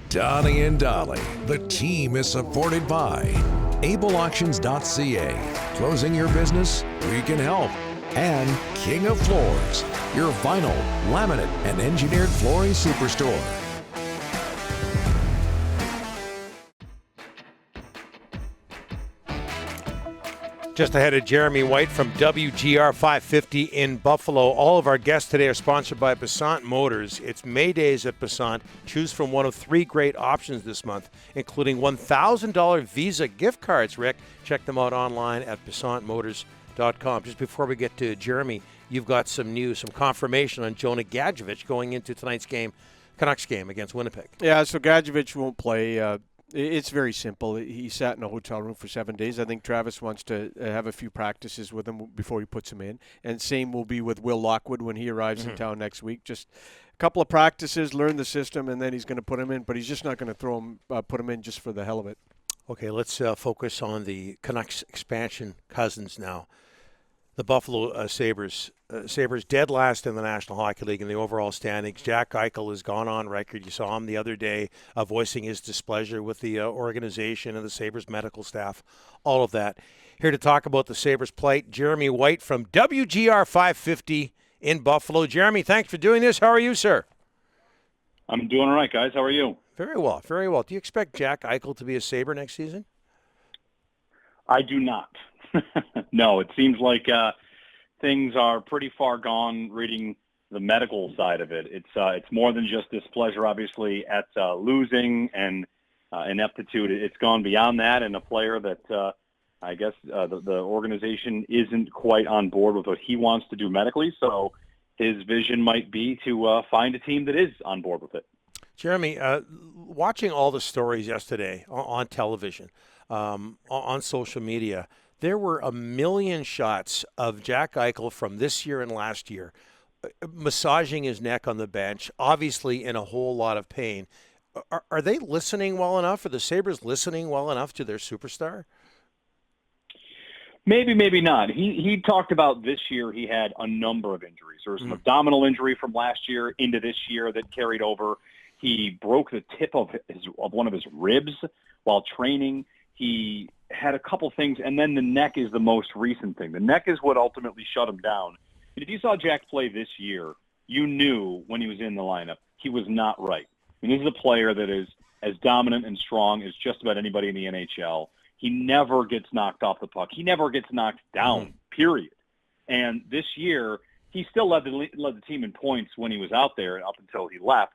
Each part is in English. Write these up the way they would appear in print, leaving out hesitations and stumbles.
Donnie and Dolly. The team is supported by ableauctions.ca. Closing your business? We can help. And King of Floors, your vinyl, laminate, and engineered flooring superstore. Just ahead of Jeremy White from WGR 550 in Buffalo. All of our guests today are sponsored by Passant Motors. It's May Days at Passant. Choose from one of 3 great options this month, including $1,000 Visa gift cards, Rick. Check them out online at PassantMotors.com. Just before we get to Jeremy, you've got some news, some confirmation on Jonah Gadjevich going into tonight's game, Canucks game against Winnipeg. Yeah, so Gadjevich won't play. It's very simple. He sat in a hotel room for 7 days. I think Travis wants to have a few practices with him before he puts him in. And same will be with Will Lockwood when he arrives in town next week. Just a couple of practices, learn the system, and then he's going to put him in. But he's just not going to put him in just for the hell of it. Okay, let's focus on the Canucks expansion cousins now. The Buffalo Sabres. Sabres dead last in the National Hockey League in the overall standings. Jack Eichel has gone on record. You saw him the other day voicing his displeasure with the organization and the Sabres medical staff, all of that. Here to talk about the Sabres plight, Jeremy White from WGR 550 in Buffalo. Jeremy, thanks for doing this. How are you, sir? I'm doing all right, guys. How are you? Very well, very well. Do you expect Jack Eichel to be a Sabre next season? I do not. No, it seems like things are pretty far gone reading the medical side of it. It's more than just displeasure, obviously, at losing and ineptitude. It's gone beyond that, and a player that I guess the organization isn't quite on board with what he wants to do medically, so his vision might be to find a team that is on board with it. Jeremy, watching all the stories yesterday on television, on social media, there were 1 million shots of Jack Eichel from this year and last year, massaging his neck on the bench, obviously in a whole lot of pain. Are they listening well enough? Are the Sabres listening well enough to their superstar? Maybe, maybe not. He talked about this year he had a number of injuries. There was an abdominal injury from last year into this year that carried over. He broke the tip of one of his ribs while training. He had a couple things, and then the neck is the most recent thing. The neck is what ultimately shut him down. And if you saw Jack play this year, you knew when he was in the lineup he was not right. I mean, this is a player that is as dominant and strong as just about anybody in the NHL. He never gets knocked off the puck. He never gets knocked down, period. And this year, he still led the team in points when he was out there up until he left.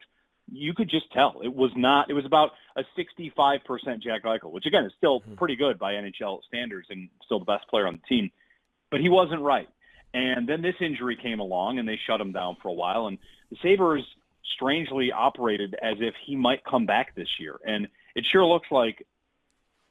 You could just tell. It was about a 65% Jack Eichel, which, again, is still pretty good by NHL standards and still the best player on the team. But he wasn't right. And then this injury came along, and they shut him down for a while. And the Sabres strangely operated as if he might come back this year. And it sure looks like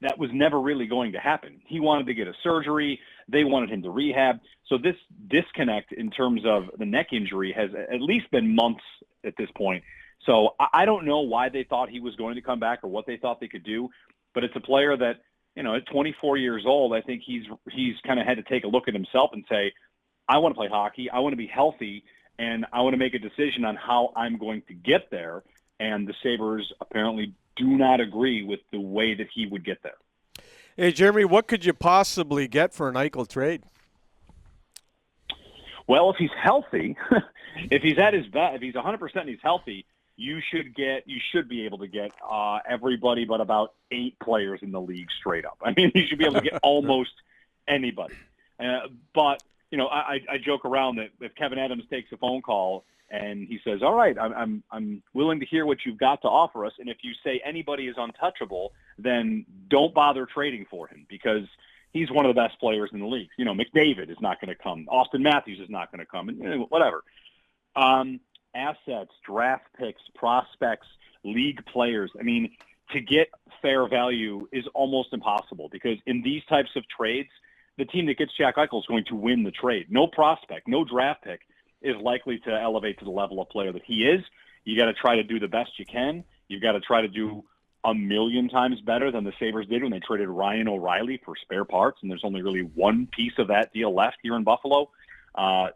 that was never really going to happen. He wanted to get a surgery. They wanted him to rehab. So this disconnect in terms of the neck injury has at least been months at this point. So I don't know why they thought he was going to come back or what they thought they could do, but it's a player that, at 24 years old, I think he's kind of had to take a look at himself and say, I want to play hockey, I want to be healthy, and I want to make a decision on how I'm going to get there. And the Sabres apparently do not agree with the way that he would get there. Hey, Jeremy, what could you possibly get for an Eichel trade? Well, if he's healthy, if he's at his best, if he's 100% and he's healthy, you should be able to get everybody but about 8 players in the league straight up. I mean, you should be able to get almost anybody. But I joke around that if Kevin Adams takes a phone call and he says, "All right, I'm willing to hear what you've got to offer us," and if you say anybody is untouchable, then don't bother trading for him because he's one of the best players in the league. McDavid is not going to come. Austin Matthews is not going to come, and whatever. Assets, draft picks, prospects, league players. I mean, to get fair value is almost impossible because in these types of trades, the team that gets Jack Eichel is going to win the trade. No prospect, no draft pick is likely to elevate to the level of player that he is. You got to try to do the best you can. You've got to try to do 1,000,000 times better than the Sabres did when they traded Ryan O'Reilly for spare parts, and there's only really one piece of that deal left here in Buffalo.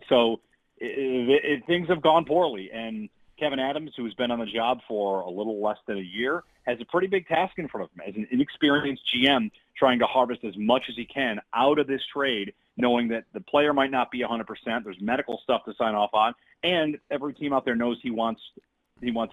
So things have gone poorly, and Kevin Adams, who's been on the job for a little less than a year, has a pretty big task in front of him as an inexperienced GM trying to harvest as much as he can out of this trade, knowing that the player might not be 100%. There's medical stuff to sign off on, and every team out there knows he wants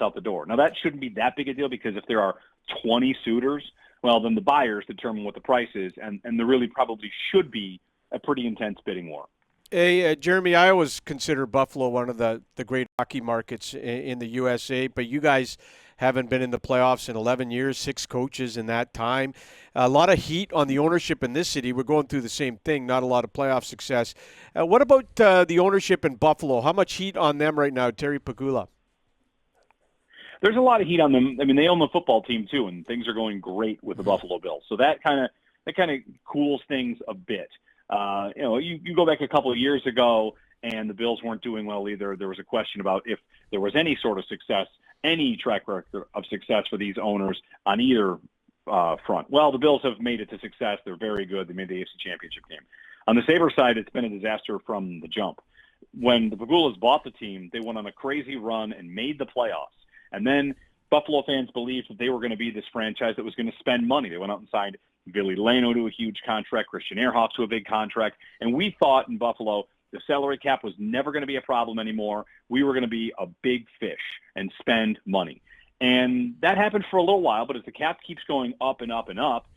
out the door. Now, that shouldn't be that big a deal because if there are 20 suitors, well, then the buyers determine what the price is, and there really probably should be a pretty intense bidding war. Hey, Jeremy, I always consider Buffalo one of the great hockey markets in the USA, but you guys haven't been in the playoffs in 11 years, 6 coaches in that time. A lot of heat on the ownership in this city. We're going through the same thing, not a lot of playoff success. What about the ownership in Buffalo? How much heat on them right now, Terry Pegula? There's a lot of heat on them. I mean, they own the football team too, and things are going great with the Buffalo Bills. So that kind of cools things a bit. You go back a couple of years ago, and the Bills weren't doing well either. There was a question about if there was any sort of success, any track record of success for these owners on either front. Well, the Bills have made it to success. They're very good. They made the AFC Championship game. On the Sabres side, it's been a disaster from the jump. When the Pegulas bought the team, they went on a crazy run and made the playoffs. And then Buffalo fans believed that they were going to be this franchise that was going to spend money. They went out and signed Billy Leno to a huge contract, Christian Ehrhoff to a big contract. And we thought in Buffalo the salary cap was never going to be a problem anymore. We were going to be a big fish and spend money. And that happened for a little while, but as the cap keeps going up and up and up,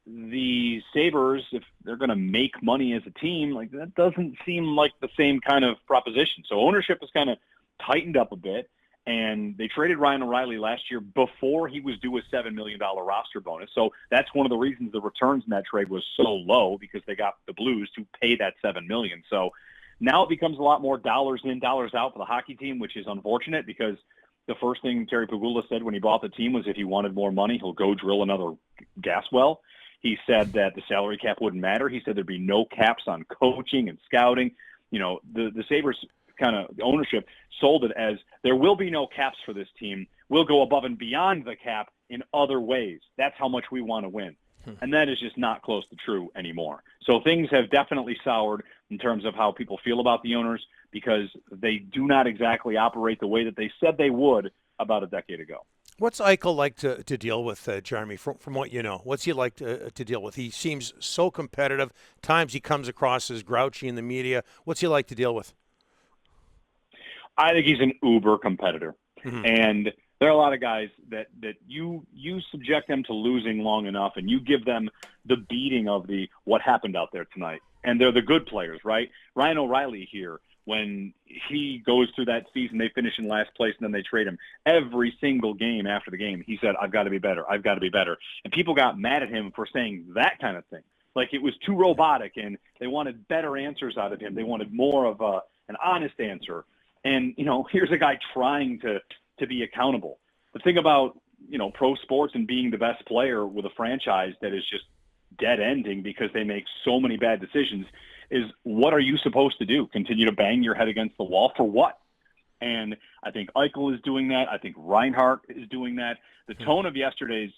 the Sabres, if they're going to make money as a team, like that doesn't seem like the same kind of proposition. So ownership has kind of tightened up a bit. And they traded Ryan O'Reilly last year before he was due a $7 million roster bonus. So that's one of the reasons the returns in that trade was so low, because they got the Blues to pay that $7 million. So now it becomes a lot more dollars in, dollars out for the hockey team, which is unfortunate because the first thing Terry Pegula said when he bought the team was if he wanted more money, he'll go drill another gas well. He said that the salary cap wouldn't matter. He said there'd be no caps on coaching and scouting. You know, the Sabres kind of ownership sold it as there will be no caps for this team. We'll go above and beyond the cap in other ways. That's how much we want to win. And that is just not close to true anymore. So things have definitely soured in terms of how people feel about the owners because they do not exactly operate the way that they said they would about a decade ago. What's Eichel like to deal with, Jeremy, from what you know? What's he like to deal with? He seems so competitive. Times he comes across as grouchy in the media. What's he like to deal with? I think he's an uber competitor. Mm-hmm. And there are a lot of guys that you subject them to losing long enough and you give them the beating of the what happened out there tonight. And they're the good players, right? Ryan O'Reilly here, when he goes through that season, they finish in last place and then they trade him. Every single game after the game, he said, I've got to be better. I've got to be better. And people got mad at him for saying that kind of thing. Like it was too robotic and they wanted better answers out of him. They wanted more of an honest answer. And, you know, here's a guy trying to be accountable. The thing about, you know, pro sports and being the best player with a franchise that is just dead ending because they make so many bad decisions is what are you supposed to do? Continue to bang your head against the wall for what? And I think Eichel is doing that. I think Reinhart is doing that. The tone of yesterday's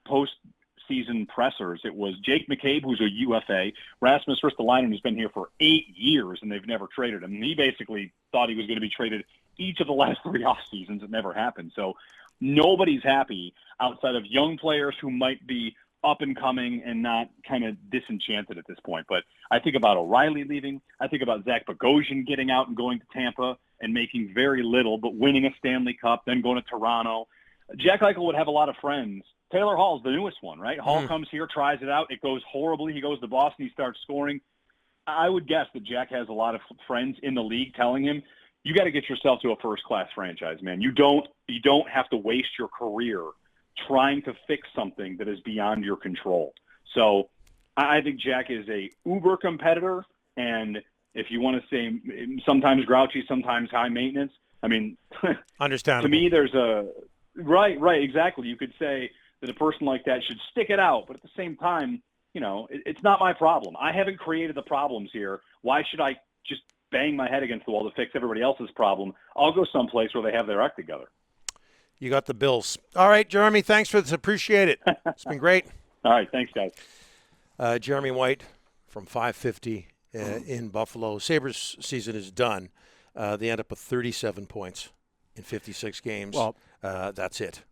post-season pressers, it was Jake McCabe, who's a UFA, Rasmus Ristolainen, who's been here for 8 years and they've never traded him. And he basically thought he was going to be traded each of the last 3 off seasons. It never happened. So nobody's happy outside of young players who might be up and coming and not kind of disenchanted at this point. But I think about O'Reilly leaving. I think about Zach Bogosian getting out and going to Tampa and making very little, but winning a Stanley Cup, then going to Toronto. Jack Eichel would have a lot of friends. Taylor Hall's the newest one, right? Hall comes here, tries it out. It goes horribly. He goes to Boston. He starts scoring. I would guess that Jack has a lot of friends in the league telling him, you got to get yourself to a first-class franchise, man. You don't have to waste your career trying to fix something that is beyond your control. So I think Jack is a uber competitor, and if you want to say sometimes grouchy, sometimes high maintenance, I mean, understandable. To me, there's a right, exactly. You could say that a person like that should stick it out, but at the same time, you know, it's not my problem. I haven't created the problems here. Why should I just bang my head against the wall to fix everybody else's problem? I'll go someplace where they have their act together. You got the Bills. All right, Jeremy, thanks for this. Appreciate it. It's been great. All right, thanks, guys. Jeremy White from 550 in Buffalo. Sabres season is done. They end up with 37 points in 56 games. Well, that's it.